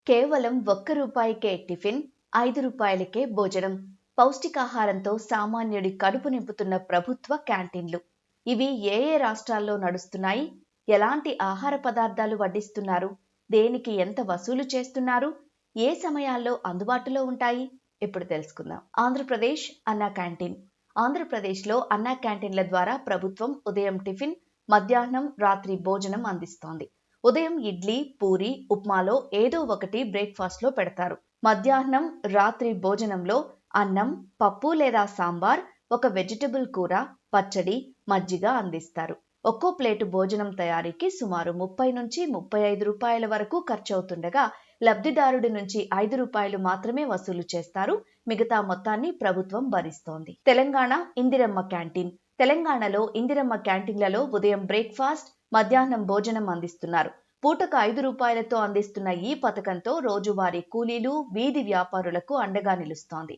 కేవలం ₹1 టిఫిన్, ₹5కే భోజనం. పౌష్టికాహారంతో సామాన్యుడి కడుపు నింపుతున్న ప్రభుత్వ క్యాంటీన్లు. ఇవి ఏ రాష్ట్రాల్లో నడుస్తున్నాయి? ఎలాంటి ఆహార పదార్థాలు వడ్డిస్తున్నారు? దేనికి ఎంత వసూలు చేస్తున్నారు? ఏ సమయాల్లో అందుబాటులో ఉంటాయి? ఇప్పుడు తెలుసుకుందాం. ఆంధ్రప్రదేశ్ అన్నా క్యాంటీన్. ఆంధ్రప్రదేశ్లో అన్నా క్యాంటీన్ల ద్వారా ప్రభుత్వం ఉదయం టిఫిన్, మధ్యాహ్నం, రాత్రి భోజనం అందిస్తోంది. ఉదయం ఇడ్లీ, పూరి, ఉప్మాలో ఏదో ఒకటి బ్రేక్ఫాస్ట్ లో పెడతారు. మధ్యాహ్నం, రాత్రి భోజనంలో అన్నం, పప్పు లేదా సాంబార్, ఒక వెజిటబుల్ కూర, పచ్చడి, మజ్జిగ అందిస్తారు. ఒక్కో ప్లేటు భోజనం తయారీకి సుమారు 30 నుంచి ₹35 వరకు ఖర్చవుతుండగా లబ్ధిదారుడి నుంచి ₹5 మాత్రమే వసూలు చేస్తారు. మిగతా మొత్తాన్ని ప్రభుత్వం భరిస్తోంది. తెలంగాణ ఇందిరమ్మ క్యాంటీన్. తెలంగాణలో ఇందిరమ్మ క్యాంటీన్లలో ఉదయం బ్రేక్ఫాస్ట్, మధ్యాహ్నం భోజనం అందిస్తున్నారు. పూటకు ₹5తో అందిస్తున్న ఈ పథకంతో రోజువారీ కూలీలు, వీధి వ్యాపారులకు అండగా నిలుస్తోంది.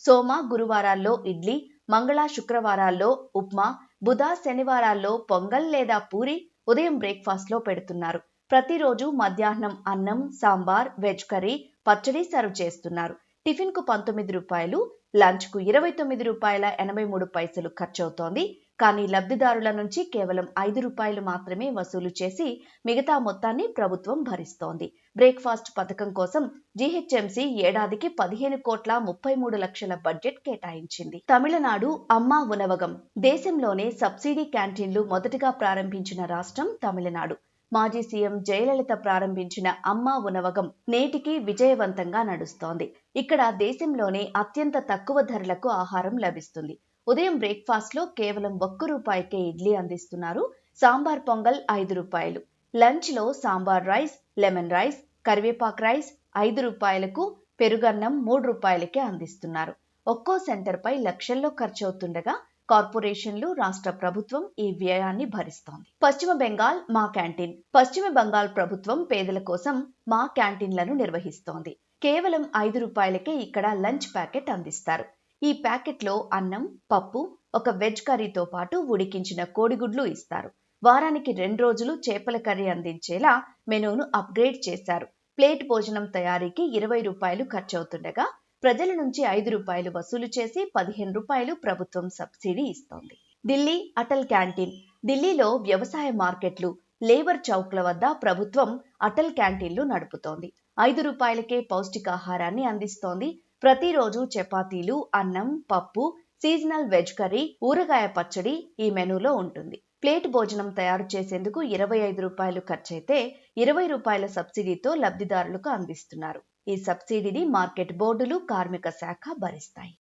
సోమ, గురువారాల్లో ఇడ్లీ, మంగళ, శుక్రవారాల్లో ఉప్మా, బుధ, శనివారాల్లో పొంగల్ లేదా పూరి ఉదయం బ్రేక్ఫాస్ట్ లో పెడుతున్నారు. ప్రతిరోజు మధ్యాహ్నం అన్నం, సాంబార్, వెజ్ కర్రీ, పచ్చడి సర్వ్ చేస్తున్నారు. టిఫిన్ కు ₹19, లంచ్ కు ₹29.83 ఖర్చవుతోంది. కానీ లబ్ధిదారుల నుంచి కేవలం ₹5 మాత్రమే వసూలు చేసి మిగతా మొత్తాన్ని ప్రభుత్వం భరిస్తోంది. బ్రేక్ఫాస్ట్ పథకం కోసం జీహెచ్ఎంసీ ఏడాదికి 15,33,00,000 బడ్జెట్ కేటాయించింది. తమిళనాడు అమ్మా ఉనవగం. దేశంలోనే సబ్సిడీ క్యాంటీన్లు మొదటగా ప్రారంభించిన రాష్ట్రం తమిళనాడు. మాజీ సీఎం జయలలిత ప్రారంభించిన అమ్మా ఉనవగం నేటికి విజయవంతంగా నడుస్తోంది. ఇక్కడ దేశంలోనే అత్యంత తక్కువ ధరలకు ఆహారం లభిస్తుంది. ఉదయం బ్రేక్ఫాస్ట్ లో కేవలం ₹1కే ఇడ్లీ అందిస్తున్నారు. సాంబార్ పొంగల్ ₹5. లంచ్ లో సాంబార్ రైస్, లెమన్ రైస్, కరివేపాక్ రైస్ ₹5కు, పెరుగన్నం ₹3కే అందిస్తున్నారు. ఒక్కో సెంటర్ పై లక్షల్లో ఖర్చవుతుండగా కార్పొరేషన్లు, రాష్ట్ర ప్రభుత్వం ఈ వ్యయాన్ని భరిస్తోంది. పశ్చిమ బెంగాల్ మా క్యాంటీన్. పశ్చిమ బెంగాల్ ప్రభుత్వం పేదల కోసం మా క్యాంటీన్లను నిర్వహిస్తోంది. కేవలం ₹5కే ఇక్కడ లంచ్ ప్యాకెట్ అందిస్తారు. ఈ ప్యాకెట్లో అన్నం, పప్పు, ఒక వెజ్ కర్రీతో పాటు ఉడికించిన కోడిగుడ్లు ఇస్తారు. వారానికి 2 రోజులు చేపల కర్రీ అందించేలా మెనూను అప్గ్రేడ్ చేశారు. ప్లేట్ భోజనం తయారీకి ₹20 ఖర్చవుతుండగా ప్రజల నుంచి ₹5 వసూలు చేసి ₹15 ప్రభుత్వం సబ్సిడీ ఇస్తోంది. ఢిల్లీ అటల్ క్యాంటీన్. ఢిల్లీలో వ్యవసాయ మార్కెట్లు, లేబర్ చౌక్ల వద్ద ప్రభుత్వం అటల్ క్యాంటీన్లు నడుపుతోంది. ₹5కే పౌష్టికాహారాన్ని అందిస్తోంది. ప్రతిరోజు చపాతీలు, అన్నం, పప్పు, సీజనల్ వెజ్ కర్రీ, ఊరగాయ పచ్చడి ఈ మెనూలో ఉంటుంది. ప్లేట్ భోజనం తయారు చేసేందుకు ₹25 ఖర్చయితే ₹20 సబ్సిడీతో లబ్ధిదారులకు అందిస్తున్నారు. ఈ సబ్సిడీని మార్కెట్ బోర్డులు, కార్మిక శాఖ భరిస్తాయి.